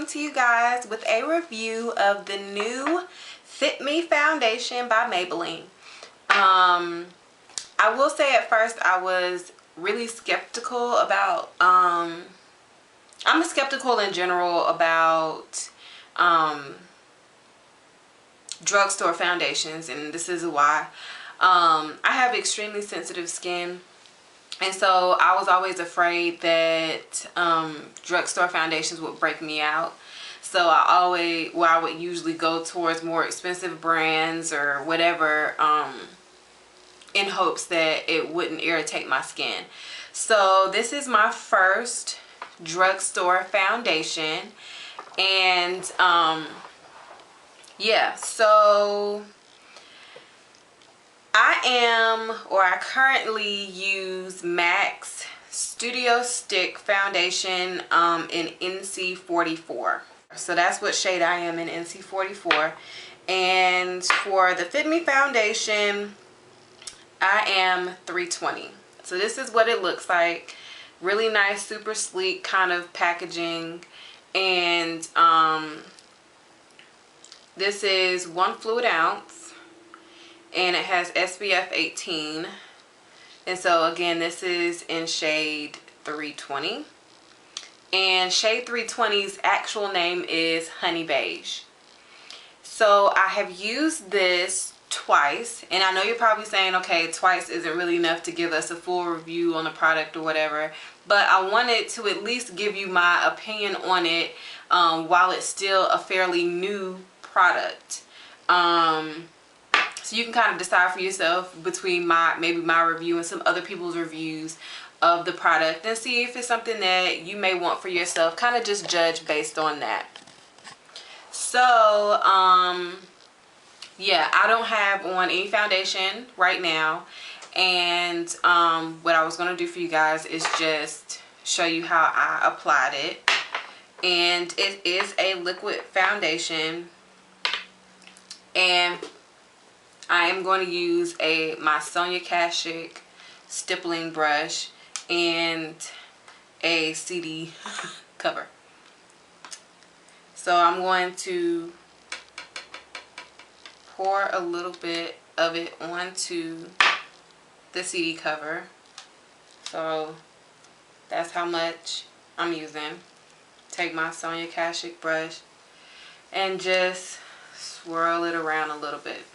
to you guys with a review of the new FitMe foundation by Maybelline. I will say at first I was really skeptical about, I'm skeptical in general about drugstore foundations, and this is why. I have extremely sensitive skin, and so I was always afraid that drugstore foundations would break me out. So I would usually go towards more expensive brands or whatever, in hopes that it wouldn't irritate my skin. So this is my first drugstore foundation, and yeah, so I currently use MAC's Studio Stick foundation in NC44. So that's what shade I am in, NC44. And for the Fit Me foundation, I am 320. So this is what it looks like. Really nice, super sleek kind of packaging. And this is 1 fluid ounce, and it has SPF 18. And so again, this is in shade 320. And shade 320's actual name is Honey Beige. So I have used this twice, and I know you're probably saying, okay, twice isn't really enough to give us a full review on the product or whatever, but I wanted to at least give you my opinion on it while it's still a fairly new product. So you can kind of decide for yourself between maybe my review and some other people's reviews of the product, and see if it's something that you may want for yourself. Kind of just judge based on that. So yeah, I don't have on any foundation right now, and what I was going to do for you guys is just show you how I applied it. And it is a liquid foundation, and I am going to use my Sonia Kashuk stippling brush and a CD cover. So I'm going to pour a little bit of it onto the CD cover. So that's how much I'm using. Take my Sonia Kashuk brush and just swirl it around a little bit.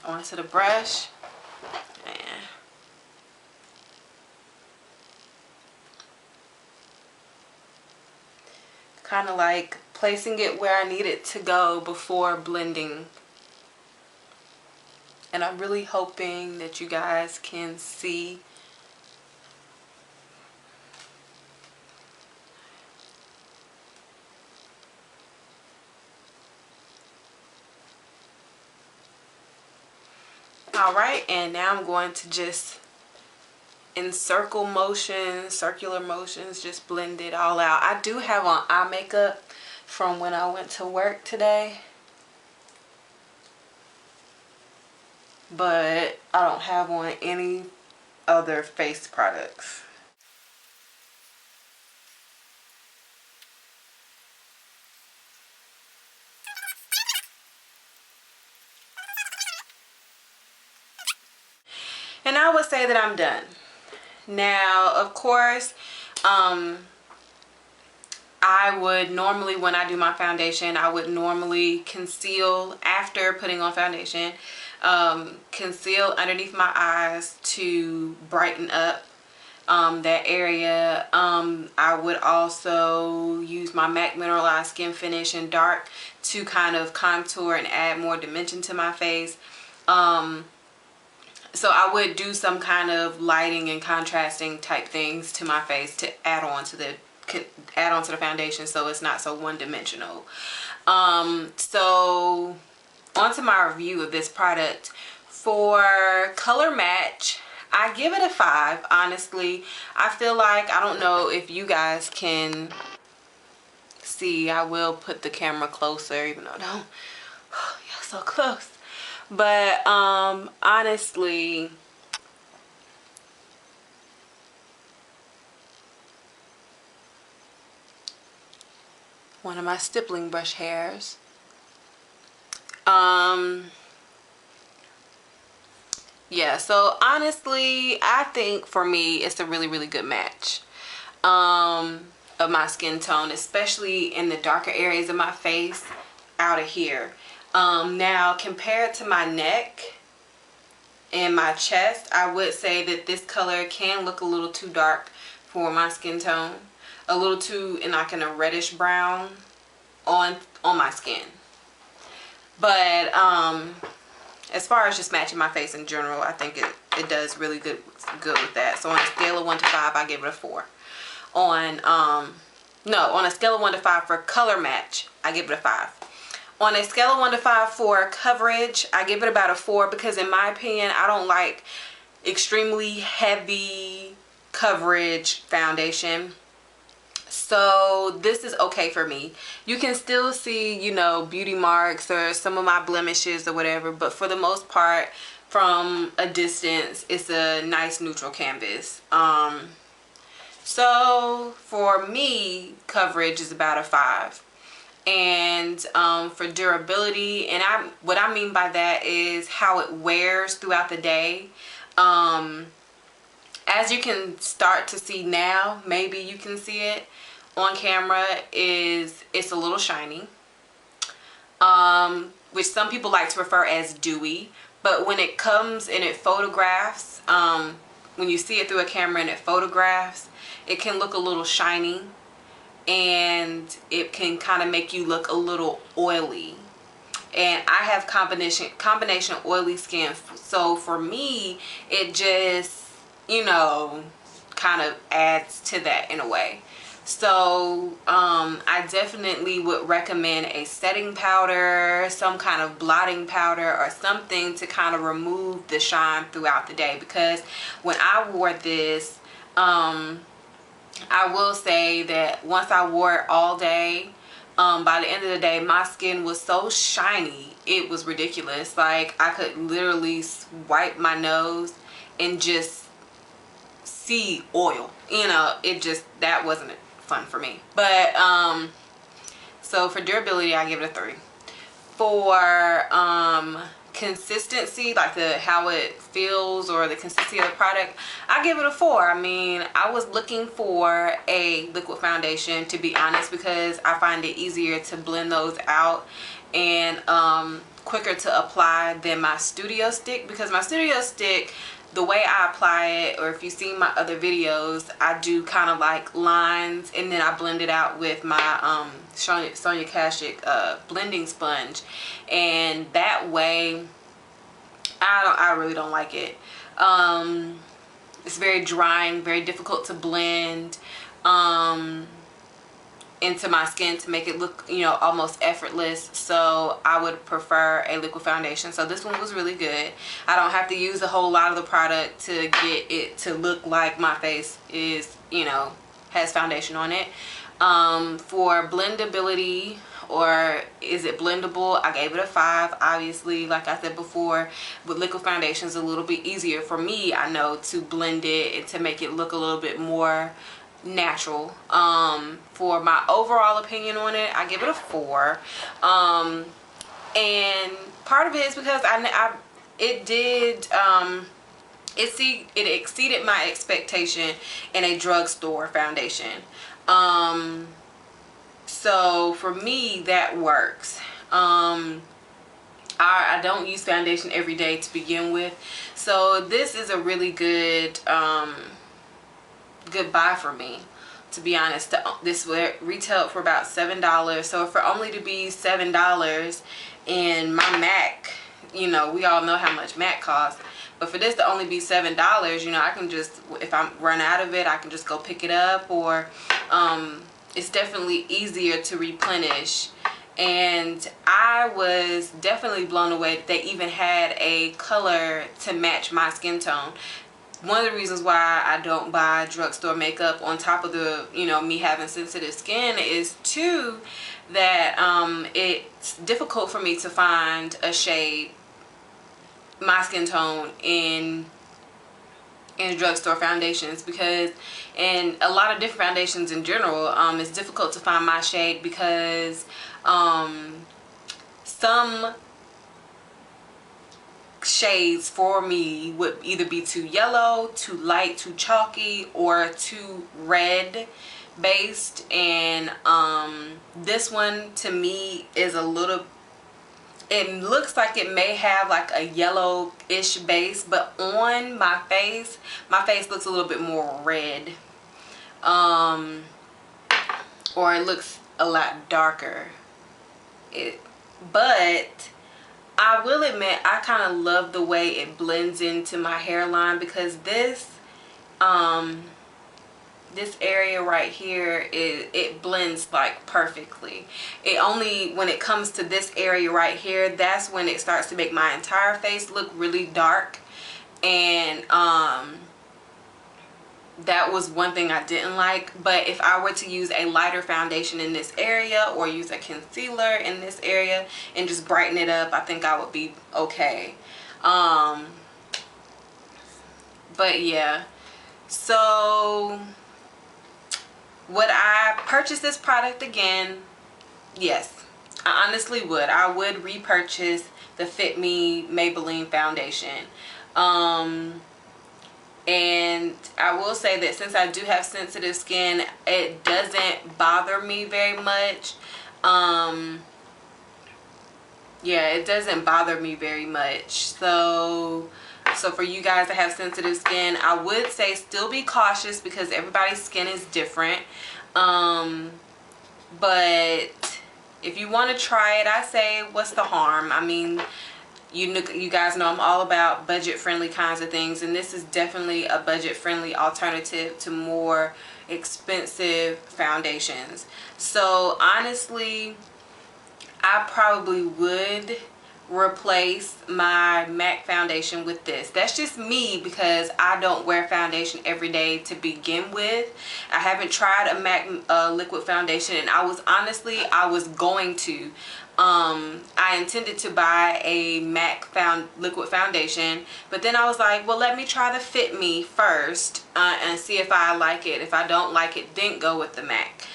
Onto the brush, and kind of like placing it where I need it to go before blending. And I'm really hoping that you guys can see. Alright, and now I'm going to just, in circular motions, just blend it all out. I do have on eye makeup from when I went to work today, but I don't have on any other face products. And I would say that I'm done. Now, of course, I would normally, when I do my foundation, I would normally conceal after putting on foundation. Conceal underneath my eyes to brighten up that area. I would also use my MAC Mineralized Skin Finish in dark to kind of contour and add more dimension to my face. So I would do some kind of lighting and contrasting type things to my face to add on to the foundation, so it's not so one-dimensional. So onto my review of this product. For color match, I give it a 5. Honestly, I feel like, I don't know if you guys can see, I will put the camera closer, even though I don't. You're so close. But honestly, one of my stippling brush hairs. Yeah, so honestly, I think for me it's a really good match of my skin tone, especially in the darker areas of my face out of here. Now compared to my neck and my chest, I would say that this color can look a little too dark for my skin tone, a little too in like in a reddish brown on my skin. But as far as just matching my face in general, I think it does really good with that. So on a scale of 1 to 5, I give it a 4. On a scale of 1 to 5 for color match, I give it a 5. On a scale of 1 to 5 for coverage, I give it about a 4, because in my opinion, I don't like extremely heavy coverage foundation. So this is okay for me. You can still see, you know, beauty marks or some of my blemishes or whatever, but for the most part, from a distance, it's a nice neutral canvas. So for me, coverage is about a 5. And for durability, and what I mean by that is how it wears throughout the day. As you can start to see now, maybe you can see it on camera, it's a little shiny, which some people like to refer as dewy. But when it comes and it photographs, when you see it through a camera and it photographs, it can look a little shiny, and it can kind of make you look a little oily. And I have combination oily skin, so for me it just, you know, kind of adds to that in a way. So I definitely would recommend a setting powder, some kind of blotting powder or something to kind of remove the shine throughout the day, because when I wore this, I will say that once I wore it all day, by the end of the day, my skin was so shiny, it was ridiculous. Like, I could literally wipe my nose and just see oil. You know, that wasn't fun for me. But so for durability, I give it a 3. For consistency, like how it feels or the consistency of the product, I give it a 4. I mean, I was looking for a liquid foundation, to be honest, because I find it easier to blend those out and quicker to apply than my studio stick, because my studio stick, the way I apply it, or if you've seen my other videos, I do kind of like lines and then I blend it out with my Sonia Kashuk blending sponge, and that way I really don't like it. It's very drying, very difficult to blend into my skin to make it look, you know, almost effortless. So I would prefer a liquid foundation. So this one was really good. I don't have to use a whole lot of the product to get it to look like my face is, you know, has foundation on it. For blendability, or is it blendable, I gave it a 5. Obviously, like I said before, with liquid foundation is a little bit easier for me, I know, to blend it and to make it look a little bit more natural. For my overall opinion on it, I give it a 4. And part of it is because it exceeded my expectation in a drugstore foundation. So for me, that works. I don't use foundation every day to begin with, so this is a really good good buy for me, to be honest. This retailed for about $7, so for only to be $7, and my MAC, you know, we all know how much MAC costs, but for this to only be $7, you know, I can just, if I run out of it, I can just go pick it up, or it's definitely easier to replenish. And I was definitely blown away that they even had a color to match my skin tone. One of the reasons why I don't buy drugstore makeup, on top of the, you know, me having sensitive skin, is too that it's difficult for me to find a shade, my skin tone, in in drugstore foundations, because in a lot of different foundations in general, it's difficult to find my shade because some shades for me would either be too yellow, too light, too chalky, or too red based. And this one to me is a little, it looks like it may have like a yellowish base, but on my face looks a little bit more red, or it looks a lot darker. But I will admit I kind of love the way it blends into my hairline, because this this area right here, it blends like perfectly. It only, when it comes to this area right here, that's when it starts to make my entire face look really dark. And that was one thing I didn't like. But if I were to use a lighter foundation in this area, or use a concealer in this area and just brighten it up, I think I would be okay. But yeah, so would I purchase this product again? Yes, I honestly would. I would repurchase the FitMe Maybelline foundation. And I will say that since I do have sensitive skin, it doesn't bother me very much. Yeah, it doesn't bother me very much. So for you guys that have sensitive skin, I would say still be cautious, because everybody's skin is different. But if you want to try it, I say, what's the harm? I mean, you guys know I'm all about budget friendly kinds of things, and this is definitely a budget friendly alternative to more expensive foundations. So honestly, I probably would replace my MAC foundation with this. That's just me, because I don't wear foundation every day to begin with. I haven't tried a MAC liquid foundation, and I was going to. I intended to buy a MAC liquid foundation, but then I was like, well, let me try the FitMe first and see if I like it. If I don't like it, then go with the MAC.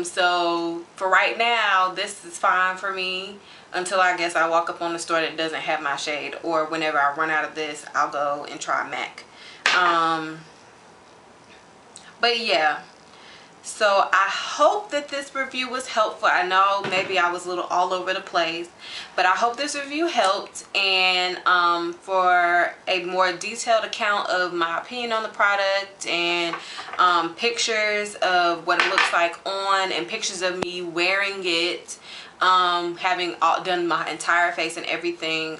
So for right now, this is fine for me until I guess I walk up on the store that doesn't have my shade, or whenever I run out of this, I'll go and try MAC. But yeah, so I hope that this review was helpful. I know maybe I was a little all over the place, but I hope this review helped. And for a more detailed account of my opinion on the product, and pictures of what it looks like on, and pictures of me wearing it, having done my entire face and everything,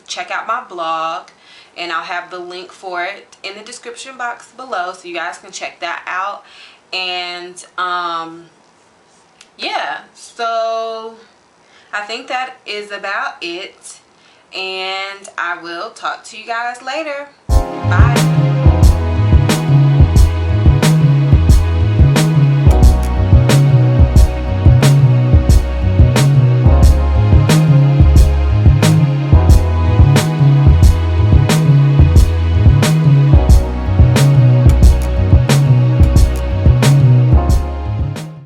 check out my blog, and I'll have the link for it in the description box below, so you guys can check that out. And yeah, so I think that is about it, and I will talk to you guys later. Bye.